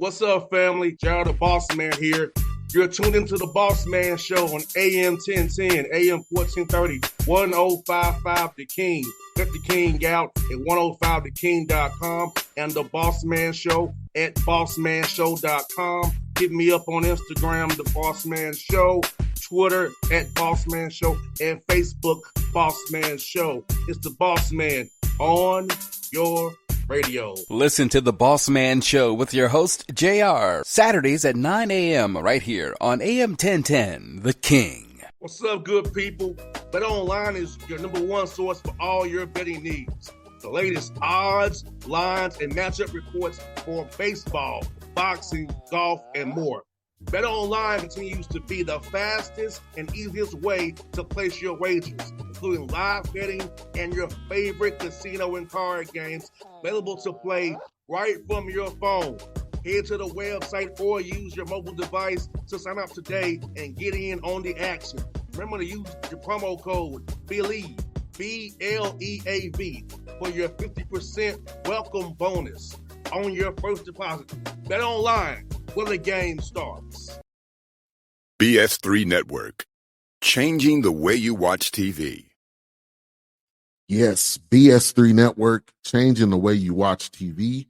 What's up, family? Gerald the Bossman here. You're tuned into the Bossman Show on AM 1010, AM 1430, 1055 The King. Let the King out at 105theking.com and the Bossman Show at bossmanshow.com. Hit me up on Instagram, The Bossman Show, Twitter at Bossman Show, and Facebook, Bossman Show. It's the Bossman on your radio. Listen to the Bossman Show with your host, JR, Saturdays at 9 a.m. right here on AM 1010, The King. What's up, good people? BetOnline is your number one source for all your betting needs. The latest odds, lines, and matchup reports for baseball, boxing, golf, and more. BetOnline continues to be the fastest and easiest way to place your wagers, including live betting and your favorite casino and card games available to play right from your phone. Head to the website or use your mobile device to sign up today and get in on the action. Remember to use your promo code BELIEVE, BLEAV, for your 50% welcome bonus on your first deposit. BetOnline, where the game starts. BS3 Network, changing the way you watch TV. Yes, BS3 Network, changing the way you watch TV,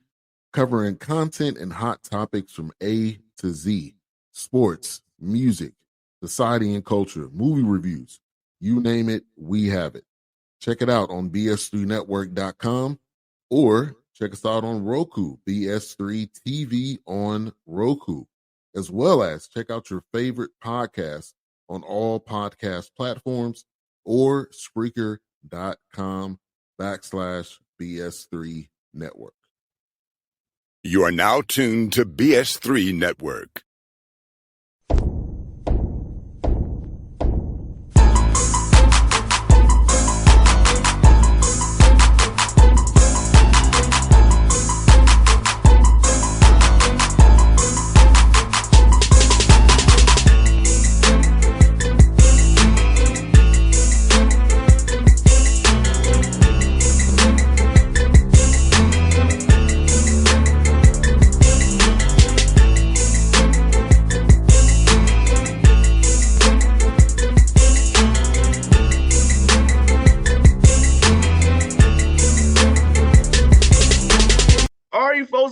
covering content and hot topics from A to Z, sports, music, society and culture, movie reviews, you name it, we have it. Check it out on bs3network.com or check us out on Roku, BS3 TV on Roku, as well as check out your favorite podcast on all podcast platforms or Spreaker.com/BS3 Network. You are now tuned to BS3 Network.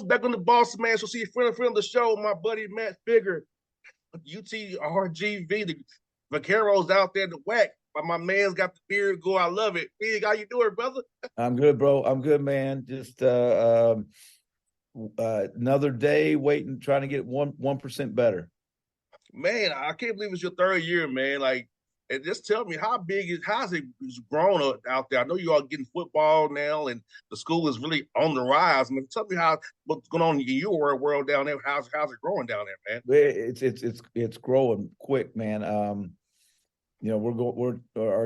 Back on the Bossman Show. See a friend of the show, my buddy Matt Figger, UTRGV, the Vaqueros out there, the whack. My man's got the beard go. I love it. Big, how you doing, brother? I'm good, bro. I'm good, man. Just another day waiting, trying to get 1% better. Man, I can't believe it's your third year, man. Like, and just tell me how's it grown up out there? I know you all getting football now, and the school is really on the rise. I mean, tell me what's going on in your world down there. How's it growing down there, man? It's growing quick, man. Our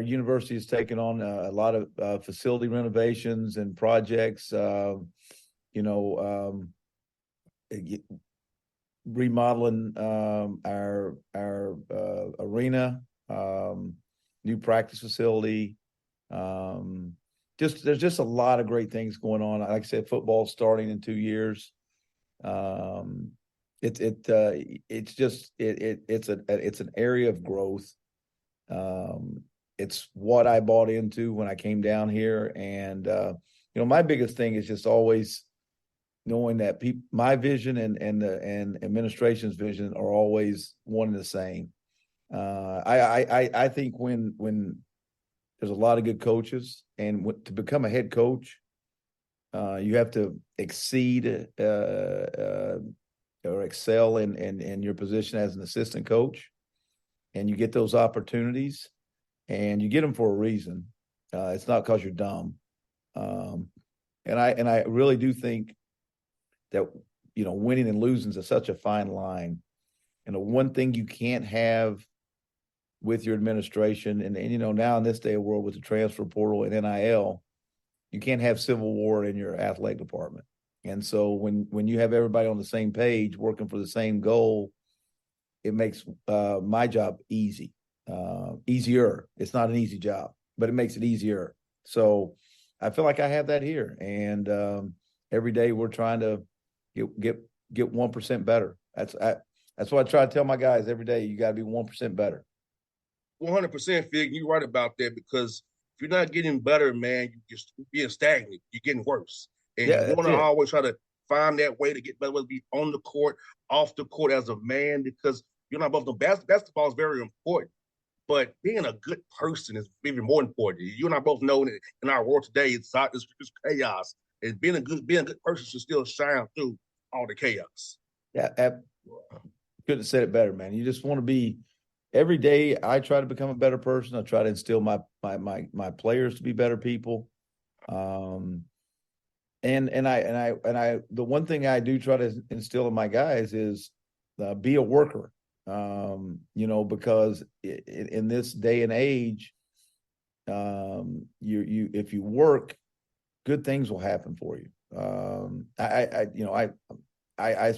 university is taking on a lot of facility renovations and projects. Remodeling our arena. New practice facility. There's just a lot of great things going on. Like I said, football starting in 2 years. It's an area of growth. It's what I bought into when I came down here, and my biggest thing is just always knowing that my vision and administration's vision are always one and the same. I think when there's a lot of good coaches, and to become a head coach, you have to exceed or excel in your position as an assistant coach, and you get those opportunities, and you get them for a reason. It's not because you're dumb, and I really do think that winning and losing is such a fine line, and the one thing you can't have with your administration, and now in this day of world with the transfer portal and NIL, you can't have civil war in your athletic department. And so when you have everybody on the same page working for the same goal, it makes my job easier. It's not an easy job, but it makes it easier. So I feel like I have that here, and every day we're trying to get get 1% better. That's what I try to tell my guys every day. You got to be 1% better. 100%, Fig. You're right about that, because if you're not getting better, man, you're just being stagnant. You're getting worse. And Yeah, you want that's to it. always try to find that way to get better, whether it be on the court, off the court as a man, because you're not both. The basketball is very important, but being a good person is even more important. You and I both know that in our world today, it's chaos. And being a good person should still shine through all the chaos. Yeah, couldn't have said it better, man. You just want to be. Every day, I try to become a better person. I try to instill my players to be better people. And I the one thing I do try to instill in my guys is be a worker. Because in this day and age, you if you work, good things will happen for you. I've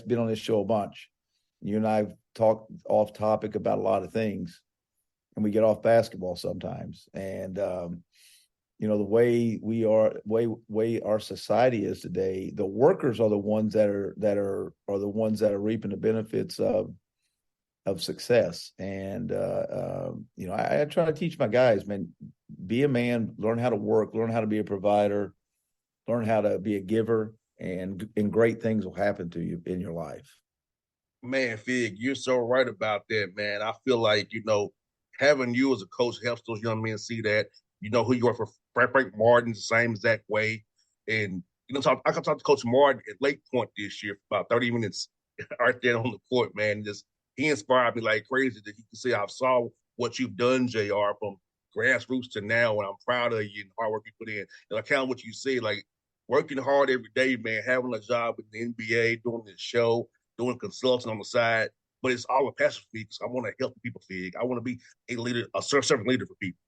been on this show a bunch. You and I've talked off topic about a lot of things, and we get off basketball sometimes. And the way way our society is today, the workers are the ones that are the ones that are reaping the benefits of success. And I try to teach my guys, man, be a man, learn how to work, learn how to be a provider, learn how to be a giver, and great things will happen to you in your life. Man, Fig, you're so right about that, man. I feel like, having you as a coach helps those young men see that, who you are. For Frank Martin, the same exact way. And, I can talk to Coach Martin at Lake Point this year for about 30 minutes right there on the court, man. He inspired me like crazy that he can say, I saw what you've done, JR, from grassroots to now, and I'm proud of you and the hard work you put in. And I count what you say, like working hard every day, man, having a job in the NBA, doing this show, doing consulting on the side, but it's all a passion for me because I want to help people, Fig. I want to be a leader, a servant leader for people.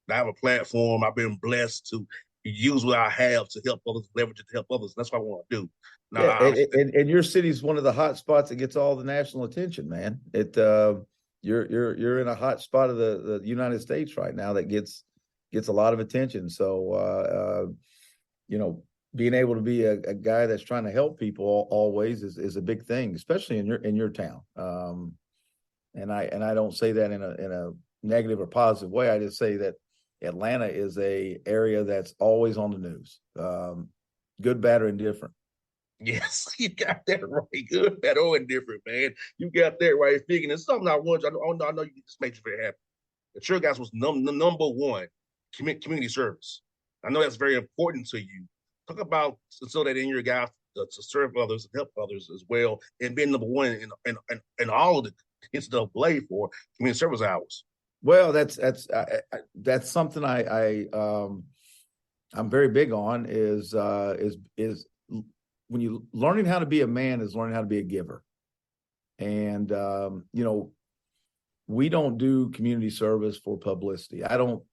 I have a platform. I've been blessed to use what I have to help others, leverage it to help others. That's what I want to do. Now, and your city's one of the hot spots that gets all the national attention, man. You're in a hot spot of the United States right now that gets a lot of attention. So being able to be a guy that's trying to help people always is a big thing, especially in your town. And I don't say that in a negative or positive way. I just say that Atlanta is a area that's always on the news, good, bad, or indifferent. Yes, you got that right. Good, bad, or indifferent, man. You got that right. Fig, and it's something I want you. I know you just made you very happy. The Church Guys was number one community service. I know that's very important to you. Talk about so that in your guys to serve others and help others as well, and being number one in all of the NCAA for community service hours. Well, that's something I'm very big on is when you learning how to be a man is learning how to be a giver. And we don't do community service for publicity. I don't.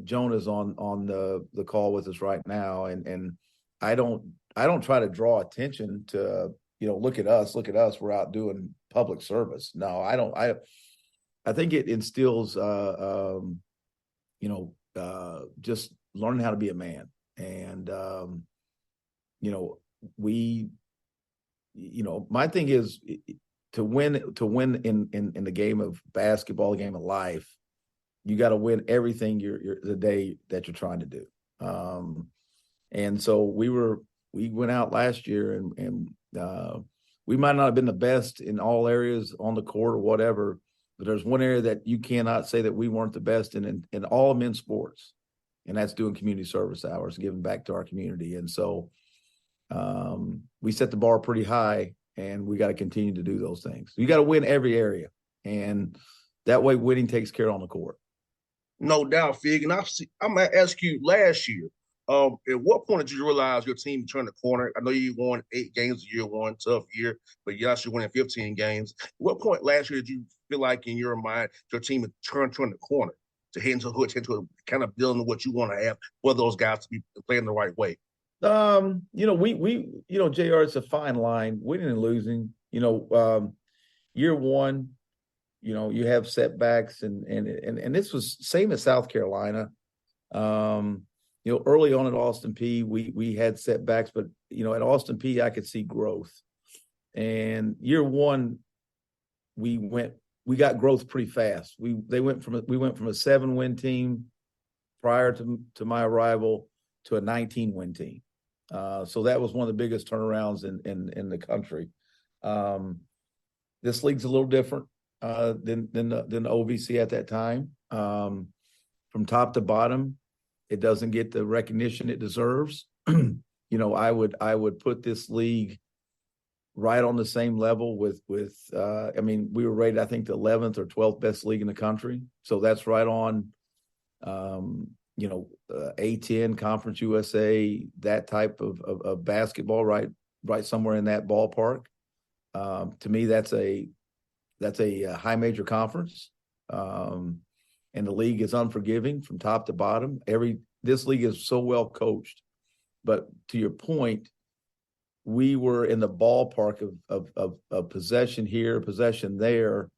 Jonah's on the call with us right now, and I don't try to draw attention to look at us, we're out doing public service. No, I don't. I think it instills just learning how to be a man. And my thing is to win in the game of basketball, the game of life, you got to win everything the day that you're trying to do. And so we went out last year and we might not have been the best in all areas on the court or whatever, but there's one area that you cannot say that we weren't the best in all men's sports. And that's doing community service hours, giving back to our community. And so we set the bar pretty high, and we got to continue to do those things. You got to win every area. And that way winning takes care on the court. No doubt, Fig. And I'm going to ask you last year, at what point did you realize your team turned the corner? I know you won 8 games a year, one tough year, but you actually winning 15 games. At what point last year did you feel like in your mind your team had turned the corner to head into kind of building what you want to have for those guys to be playing the right way? We JR, it's a fine line, winning and losing. Year one, you have setbacks, and this was same as South Carolina. Early on at Austin Peay, we had setbacks, but at Austin Peay, I could see growth. And year one, we got growth pretty fast. We went from a 7-win team prior to my arrival to a 19-win team. So that was one of the biggest turnarounds in the country. This league's a little different than the OVC at that time. From top to bottom, it doesn't get the recognition it deserves. I would put this league right on the same level with we were rated, I think, the 11th or 12th best league in the country. So that's right on, A10, Conference USA, that type of basketball, right somewhere in that ballpark. To me, that's a high major conference. And the league is unforgiving from top to bottom. This league is so well coached. But to your point, we were in the ballpark of possession here, possession there,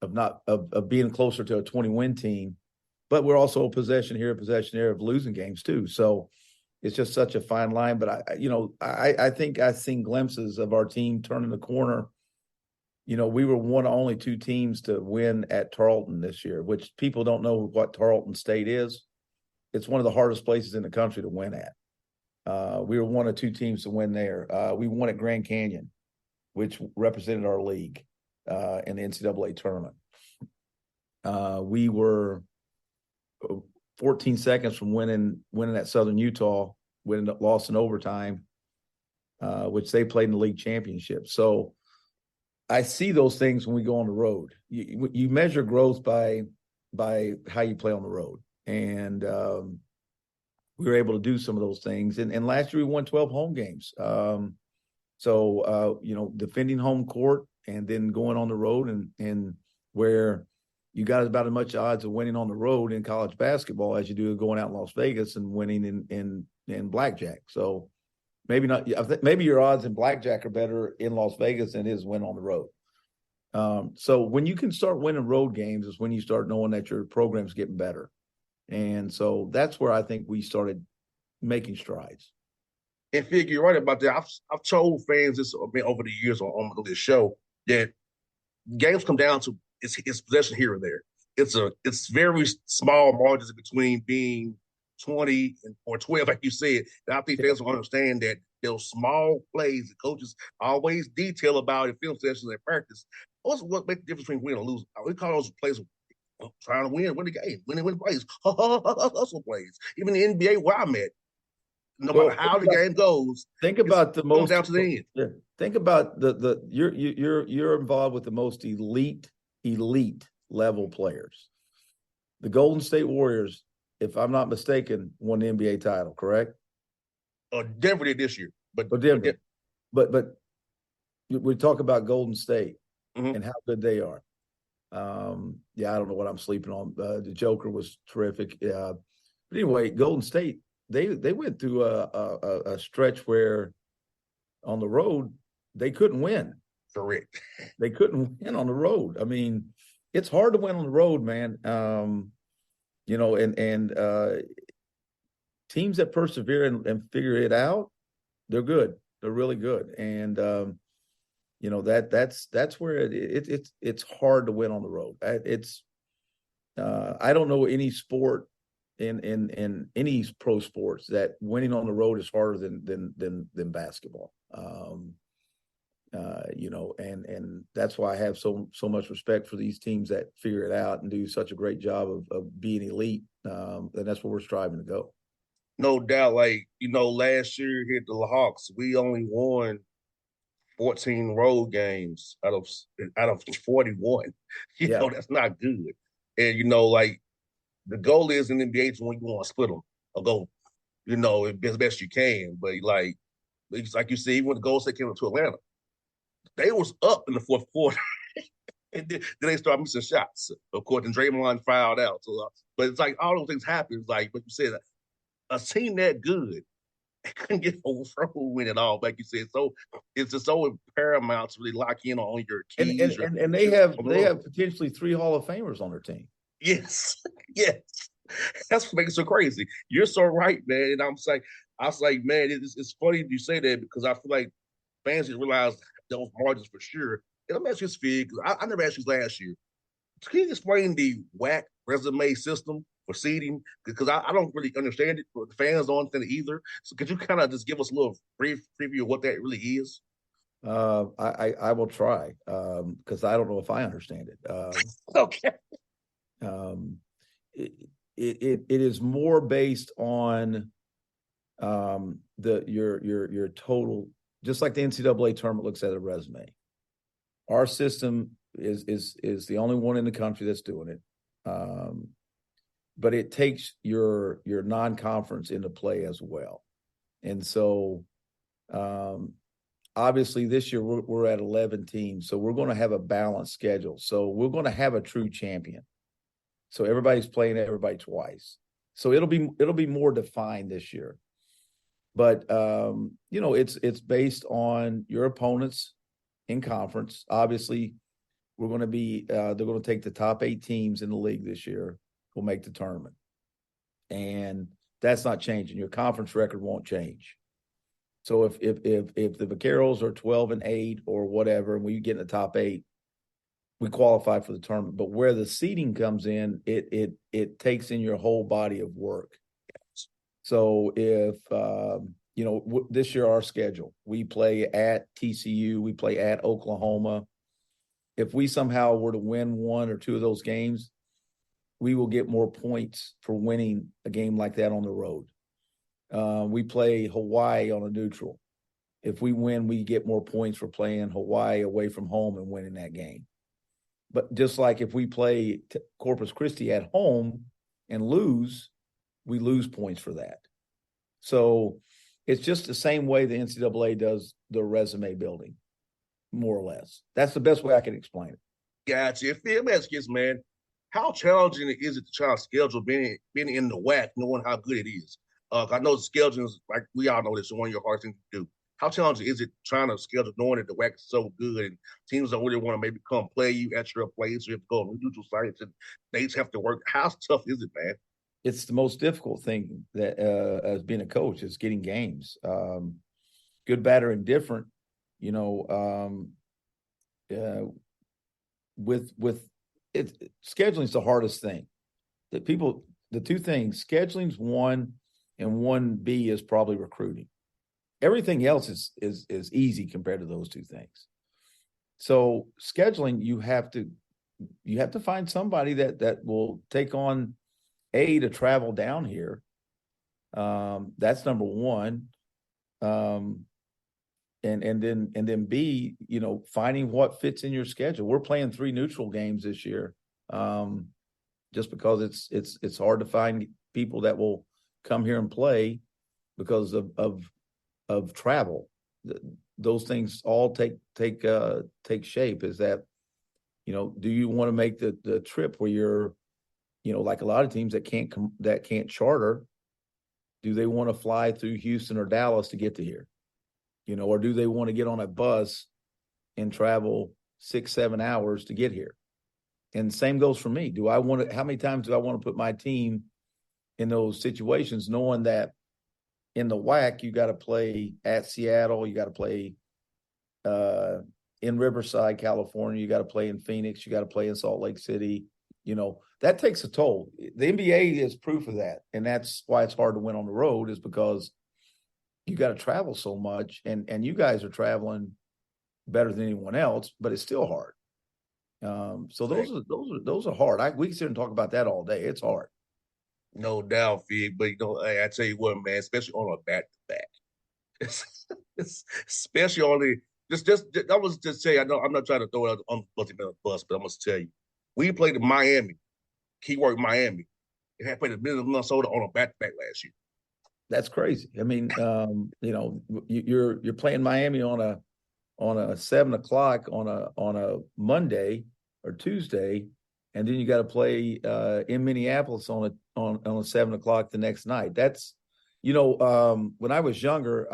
of being closer to a 20-win team. But we're also a possession here, possession there of losing games too. So it's just such a fine line. But I think I've seen glimpses of our team turning the corner. We were one of only 2 teams to win at Tarleton this year, which people don't know what Tarleton State is. It's one of the hardest places in the country to win at. We were one of 2 teams to win there. We won at Grand Canyon, which represented our league in the NCAA tournament. We were 14 seconds from winning at Southern Utah, lost in overtime, which they played in the league championship. So I see those things when we go on the road. You measure growth by how you play on the road. And we were able to do some of those things. And last year we won 12 home games. Defending home court and then going on the road and where you got about as much odds of winning on the road in college basketball as you do going out in Las Vegas and winning in blackjack. So maybe not. Maybe your odds in blackjack are better in Las Vegas than it is win on the road. So when you can start winning road games is when you start knowing that your program's getting better. And so that's where I think we started making strides. And Fig, you're right about that. I've told fans this over the years on this show that games come down to it's possession here and there. It's very small margins between being 20 or 12, like you said. And I think fans will understand that those small plays the coaches always detail about in film sessions and practice. What's what makes the difference between win and lose? We call those plays trying to win the game, win plays, hustle plays. Even the NBA where I'm at, no matter how the game goes, think about the most down to the end. Yeah, think about you're involved with the most elite level players. The Golden State Warriors, if I'm not mistaken, won the NBA title, correct? Denver did this year, but we talk about Golden State mm-hmm. and how good they are. I don't know what I'm sleeping on. The Joker was terrific. But anyway, Golden State, they went through a stretch where on the road they couldn't win. Correct. They couldn't win on the road. I mean, it's hard to win on the road, man. Teams that persevere and figure it out, they're good. They're really good. And that's where it's hard to win on the road. I don't know any sport in any pro sports that winning on the road is harder than basketball. And that's why I have so much respect for these teams that figure it out and do such a great job of being elite. And that's where we're striving to go. No doubt. Last year here at the Hawks, we only won 14 road games out of 41. That's not good. And the goal is in the NBA when you want to split them or go, as best you can. But it's like you see, even when the Golden State came up to Atlanta, they was up in the fourth quarter. And then they started missing shots. Of course, and Draymond fouled out. So, but it's like all those things happen. It's like what you said, a team that good couldn't get overthrown win at all, like you said. So it's just so paramount to really lock in on your keys. And they have potentially 3 Hall of Famers on their team. Yes. That's what makes it so crazy. You're so right, man. And I was like, man, it's funny you say that because I feel like fans didn't realize those margins for sure. And let me ask you this, Fig, because I never asked you last year. Can you explain the WAC resume system for seeding? Because I don't really understand it, but the fans don't understand it either. So could you kind of just give us a little brief preview of what that really is? I will try because I don't know if I understand it. Okay. Um, it is more based on your total, just like the NCAA tournament looks at a resume. Our system is the only one in the country that's doing it, but it takes your non-conference into play as well. And so, obviously, this year we're at 11 teams, so we're going to have a balanced schedule. So we're going to have a true champion. So everybody's playing everybody twice. So it'll be more defined this year. But it's based on your opponents in conference. Obviously, we're going to be they're going to take the top 8 teams in the league this year will make the tournament, and that's not changing. Your conference record won't change. So if the Vaqueros are 12-8 or whatever, and we get in the top 8, we qualify for the tournament. But where the seeding comes in, it takes in your whole body of work. So if this year our schedule, we play at TCU, we play at Oklahoma. If we somehow were to win one or two of those games, we will get more points for winning a game like that on the road. We play Hawaii on a neutral. If we win, we get more points for playing Hawaii away from home and winning that game. But just like if we play Corpus Christi at home and lose, we lose points for that. So it's just the same way the NCAA does the resume building, more or less. That's the best way I can explain it. Gotcha. Let me ask you this, man. How challenging is it to try to schedule being in the WAC, knowing how good it is? I know scheduling is, like we all know, this is one of your hardest things to do. How challenging is it trying to schedule knowing that the WAC is so good and teams don't really want to maybe come play you at your place, so you have to go on neutral sites and dates have to work? How tough is it, man? It's the most difficult thing that as being a coach is getting games, good, bad, or indifferent. With it, scheduling is the hardest thing. The two things, scheduling's one, and 1B is probably recruiting. Everything else is easy compared to those two things. So scheduling, you have to find somebody that will take on to travel down here. That's number one. And then B, finding what fits in your schedule. We're playing 3 neutral games this year, just because it's hard to find people that will come here and play because of travel. Those things all take shape. Is that, do you want to make the trip where you're, like a lot of teams that can't charter? Do they want to fly through Houston or Dallas to get to here? Or do they want to get on a bus and travel 6-7 hours to get here? And same goes for me. How many times do I want to put my team in those situations, knowing that in the WAC, you got to play at Seattle, you got to play in Riverside, California, you got to play in Phoenix, you got to play in Salt Lake City. That takes a toll. The NBA is proof of that. And that's why it's hard to win on the road, is because you got to travel so much, and you guys are traveling better than anyone else, but it's still hard. So those are hard. We can sit and talk about that all day. It's hard. No doubt, Fig. But I tell you what, man, especially on a back-to-back, especially on the just I was just say, I know I'm not trying to throw it on the bus, but I must tell you, we played in Miami, keyword Miami, and had played the Minnesota on a back-to-back last year. That's crazy. I mean, you're playing Miami on a 7:00 on a Monday or Tuesday, and then you got to play in Minneapolis on a 7:00 the next night. That's, when I was younger,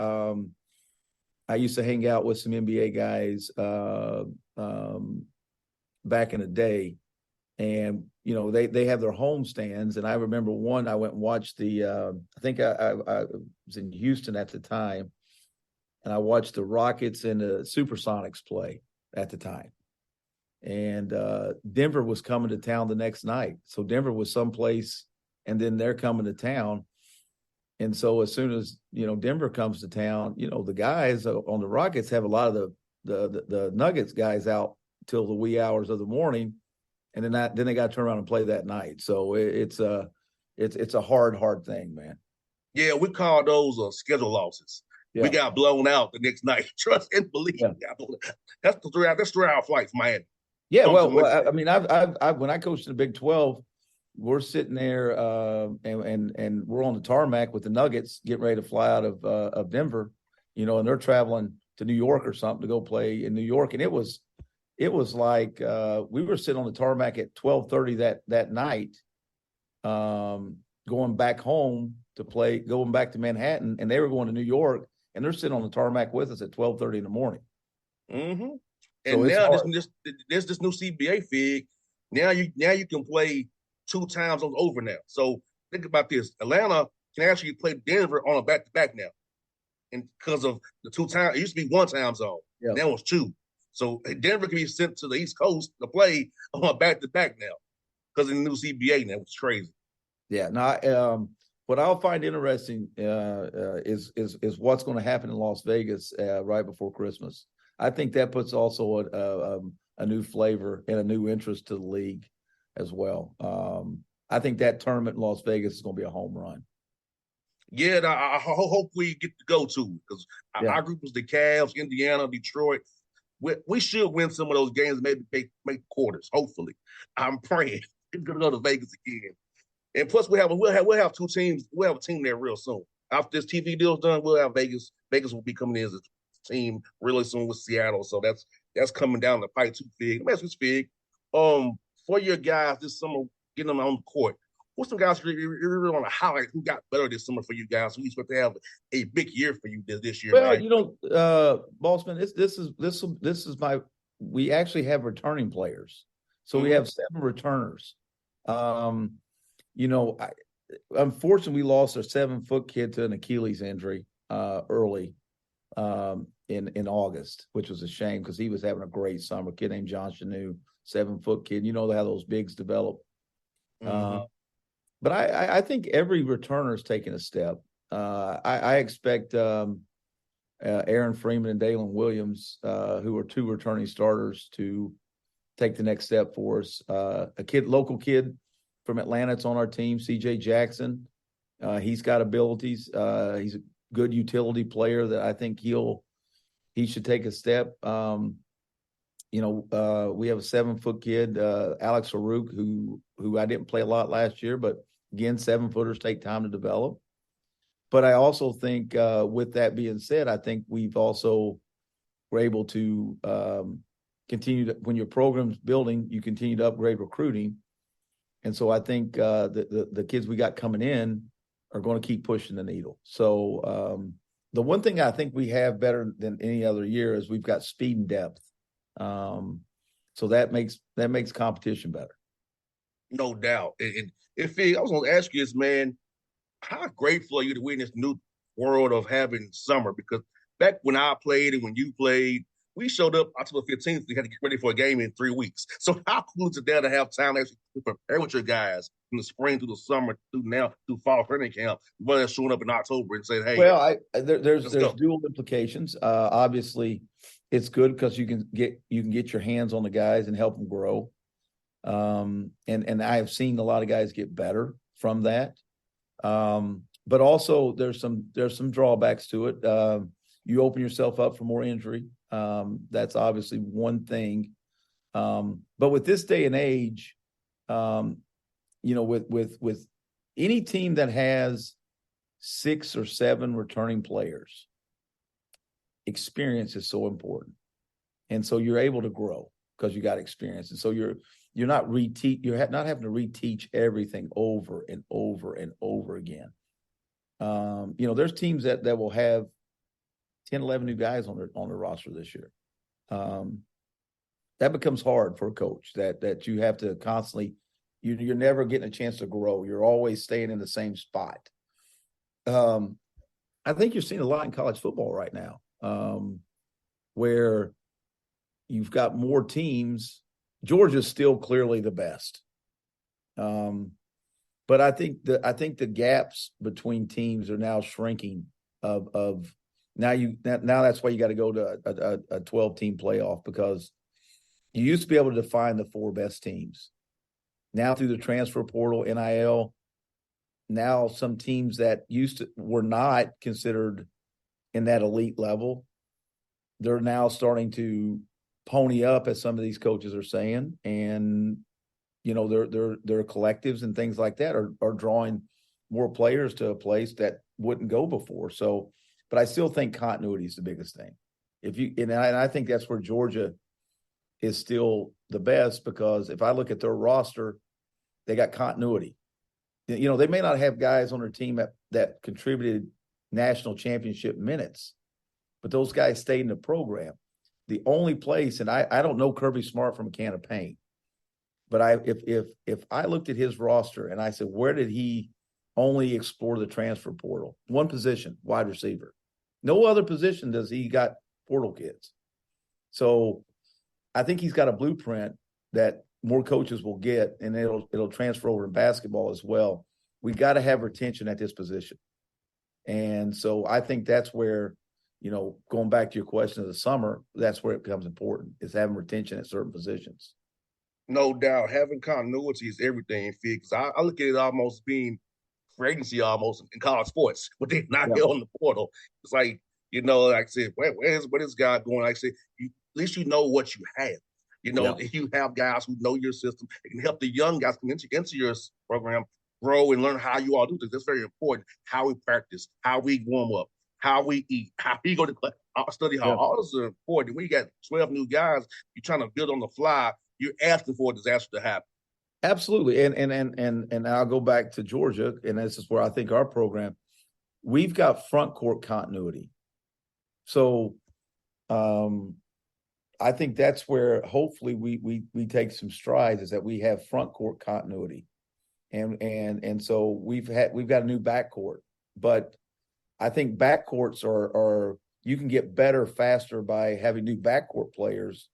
I used to hang out with some NBA guys back in the day, and they have their home stands. And I remember I went and watched I think I was in Houston at the time, and I watched the Rockets and the Supersonics play at the time. And Denver was coming to town the next night. So Denver was someplace, and then they're coming to town. And so as soon as, Denver comes to town, the guys on the Rockets have a lot of the Nuggets guys out till the wee hours of the morning. And then they got to turn around and play that night. So it's a hard thing, man. Yeah, we call those schedule losses. Yeah. We got blown out the next night. Trust and believe. Yeah. That's 3-hour flight from Miami. Yeah, well, I mean, I've when I coached in the Big 12, we're sitting there and we're on the tarmac with the Nuggets getting ready to fly out of Denver, and they're traveling to New York or something to go play in New York, and it was like we were sitting on the tarmac at 12:30 that night, going back home to play, going back to Manhattan, and they were going to New York, and they're sitting on the tarmac with us at 12:30 in the morning. Mm-hmm. And so now there's this new CBA fig. Now you can play 2 times over now. So think about this: Atlanta can actually play Denver on a back-to-back now, and because of the 2 times, it used to be 1 time zone. Yep. Now it's 2. So Denver can be sent to the East Coast to play on a back-to-back now because of the new CBA now. It's crazy. Yeah. Now, what I'll find interesting is what's going to happen in Las Vegas right before Christmas. I think that puts also a new flavor and a new interest to the league as well. I think that tournament in Las Vegas is going to be a home run. Yeah, I hope we get to go to, because our group was the Cavs, Indiana, Detroit. We should win some of those games, maybe make quarters. Hopefully, I'm praying it's going to go to Vegas again. And plus, we'll have 2 teams. We'll have a team there real soon. After this TV deal's done, we'll have Vegas. Vegas will be coming in as a team really soon with Seattle. So that's coming down the pipe too, Fig. Let me ask you, Fig. For your guys this summer, getting them on the court, what's some guys you really want to highlight who got better this summer for you guys? Who you expect to have a big year for you this year? Well, Bossman, this is we actually have returning players, so we have 7 returners. Unfortunately, we lost our 7-foot kid to an Achilles injury early in August, which was a shame because he was having a great summer. A kid named John Chanu, 7-foot kid. You know how those bigs develop. Mm-hmm. But I think every returner is taking a step. I expect Aaron Freeman and Dalen Williams, who are 2 returning starters, to take the next step for us. A local kid from Atlanta that's on our team, C.J. Jackson. He's got abilities. He's a good utility player that I think he should take a step. We have a 7-foot kid, Alex Harouk, who I didn't play a lot last year, but again, 7-footers take time to develop. But I also think, with that being said, I think we're able to continue to, when your program's building, you continue to upgrade recruiting. And so I think the kids we got coming in are going to keep pushing the needle. So the one thing I think we have better than any other year is we've got speed and depth. So that makes competition better. No doubt. And if I was going to ask you this, man, how grateful are you to be in this new world of having summer? Because back when I played and when you played, we showed up October 15th. We had to get ready for a game in 3 weeks. So how cool is it there to have time to actually prepare with your guys from the spring through the summer through fall training camp, rather than showing up in October and saying, "Hey." Well, there's dual implications. Obviously, it's good because you can get your hands on the guys and help them grow. And I have seen a lot of guys get better from that. But also there's some drawbacks to it. You open yourself up for more injury. That's obviously one thing. But with this day and age, with any team that has 6 or 7 returning players, experience is so important. And so you're able to grow because you got experience. And so you're not having to reteach everything over and over and over again. There's teams that will have 10, 11 new guys on their roster this year. That becomes hard for a coach that you have to constantly, you're never getting a chance to grow. You're always staying in the same spot. I think you're seeing a lot in college football right now. where you've got more teams. Georgia's still clearly the best. But I think the gaps between teams are now shrinking. Now that's why you got to go to a 12-team playoff, because you used to be able to define the 4 best teams. Now through the transfer portal, NIL, now some teams that were not considered in that elite level, they're now starting to pony up, as some of these coaches are saying, and their collectives and things like that are drawing more players to a place that wouldn't go before. So, but I still think continuity is the biggest thing. And I think that's where Georgia is still the best, because if I look at their roster, they got continuity. They may not have guys on their team that contributed national championship minutes, but those guys stayed in the program. The only place, and I don't know Kirby Smart from a can of paint, but if I looked at his roster and I said, where did he only explore the transfer portal? One position, wide receiver. No other position does he got portal kids. So I think he's got a blueprint that more coaches will get, and it'll transfer over in basketball as well. We got to have retention at this position. And so I think that's where, going back to your question of the summer, that's where it becomes important, is having retention at certain positions. No doubt. Having continuity is everything, because I look at it almost being free agency almost in college sports, but they're not here on the portal. It's like, like I said, where's this guy going? Like I said, at least you know what you have. You have guys who know your system. It can help the young guys come into your program, grow and learn how you all do things. That's very important. How we practice, how we warm up, how we eat, how we go to study hall. All this is important. When you got 12 new guys, you're trying to build on the fly. You're asking for a disaster to happen. Absolutely. And I'll go back to Georgia, and this is where I think our program, we've got front court continuity. So I think that's where hopefully we take some strides, is that we have front court continuity. And so we've got a new backcourt, but I think backcourts are you can get better faster by having new backcourt players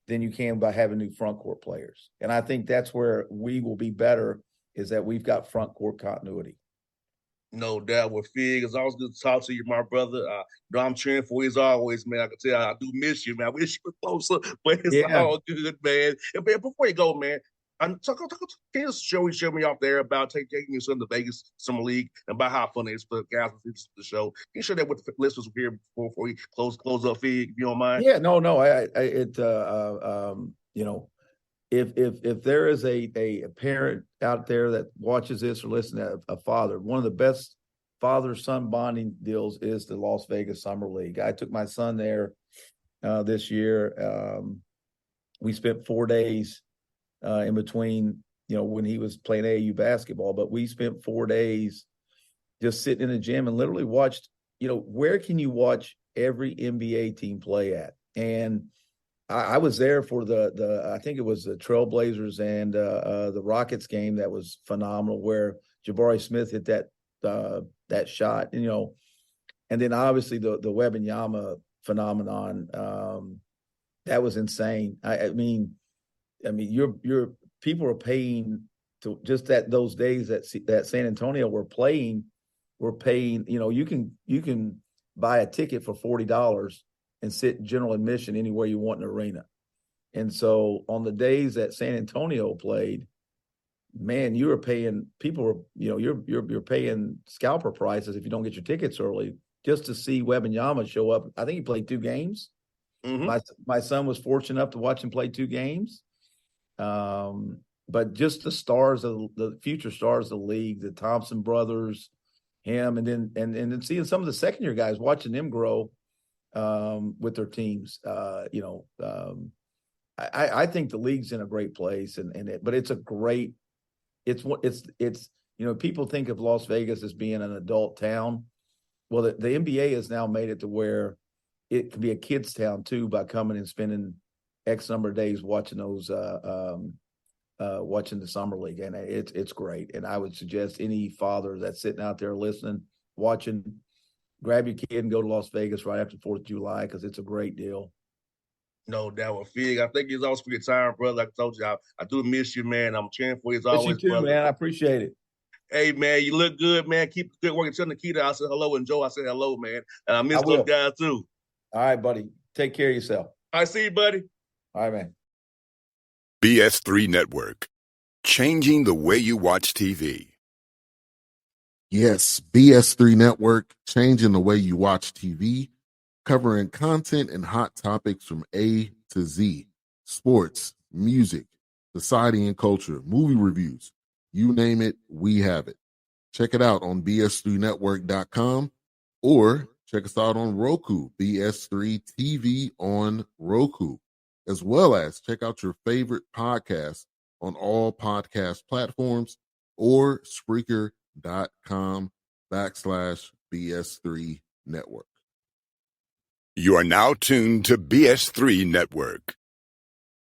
than you can by having new front court players. And I think that's where we will be better, is that we've got front court continuity. No doubt. With Fig, it's always good to talk to you, my brother. I'm cheering for you as always, man. I can tell I do miss you, man. I wish you were closer, but it's all good, man. And before you go, man, can you show me off there about taking your son to Vegas Summer League and about how fun it is for guys with the show? Can you share that with the listeners here before we close up, Fig, if you don't mind? Yeah, no. If there is a parent out there that watches this or listens to a father, one of the best father-son bonding deals is the Las Vegas Summer League. I took my son there this year. We spent 4 days in between, when he was playing AAU basketball, but we spent 4 days just sitting in the gym and literally watched, where can you watch every NBA team play at? And I was there for I think it was the Trailblazers and the Rockets game that was phenomenal, where Jabari Smith hit that shot, and then obviously the Wembanyama phenomenon, that was insane. I mean, your people are paying to just those days that San Antonio were paying. You can buy a ticket for $40 and sit general admission anywhere you want in the arena. And so on the days that San Antonio played, man, you were paying you're paying scalper prices if you don't get your tickets early, just to see Wembanyama show up. I think he played 2 games. Mm-hmm. My son was fortunate enough to watch him play 2 games. But just the future stars of the league, the Thompson brothers, him, and then seeing some of the second year guys, watching them grow with their teams. I think the league's in a great place, but it's a great. It's people think of Las Vegas as being an adult town. Well, the NBA has now made it to where it can be a kids' town too, by coming and spending X number of days watching those watching the summer league, and it's great. And I would suggest any father that's sitting out there listening, watching, grab your kid and go to Las Vegas right after 4th of July because it's a great deal. No doubt. Fig, I think it's always for your time, brother. Like I told you, I do miss you, man. I'm cheering for you as Miss always, you too, brother. man. I appreciate it. Hey, man, you look good, man. Keep good work. Tell Nikita I said hello, and Joe I said hello, man. And I miss those guys, too. All right, buddy. Take care of yourself. I see you, buddy. All right, man. BS3 Network. Changing the way you watch TV. Yes, BS3 Network, changing the way you watch TV, covering content and hot topics from A to Z. Sports, music, society and culture, movie reviews. You name it, we have it. Check it out on bs3network.com or check us out on Roku, BS3 TV on Roku, as well as check out your favorite podcast on all podcast platforms or Spreaker.com/BS3 Network. You are now tuned to BS3 Network.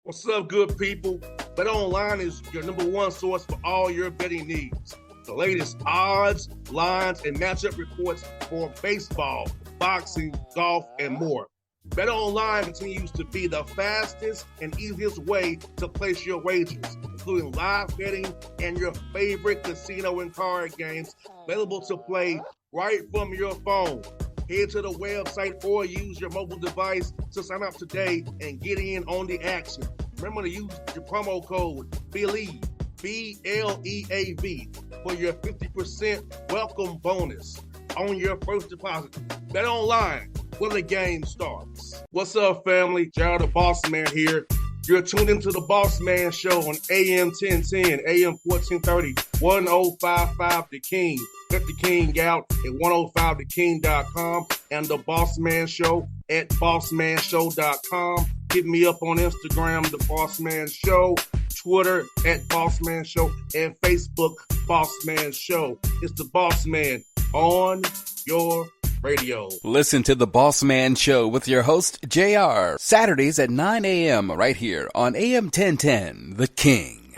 What's up, good people? BetOnline is your number one source for all your betting needs. The latest odds, lines, and matchup reports for baseball, boxing, golf, and more. BetOnline continues to be the fastest and easiest way to place your wagers, including live betting and your favorite casino and card games available to play right from your phone. Head to the website or use your mobile device to sign up today and get in on the action. Remember to use your promo code BELIEVE, BLEAV, for your 50% welcome bonus on your first deposit. Bet online where the game starts. What's up, family? Jared the Bossman here. You're tuned into the Bossman Show on AM 1010, AM 1430, 1055 The King. Let the King out at 105theking.com and the Bossman Show at bossmanshow.com. Hit me up on Instagram, The Bossman Show, Twitter at Bossman Show, and Facebook, Bossman Show. It's the Bossman on your radio. Listen to The Bossman Show with your host, JR, Saturdays at 9 a.m. right here on AM 1010, The King.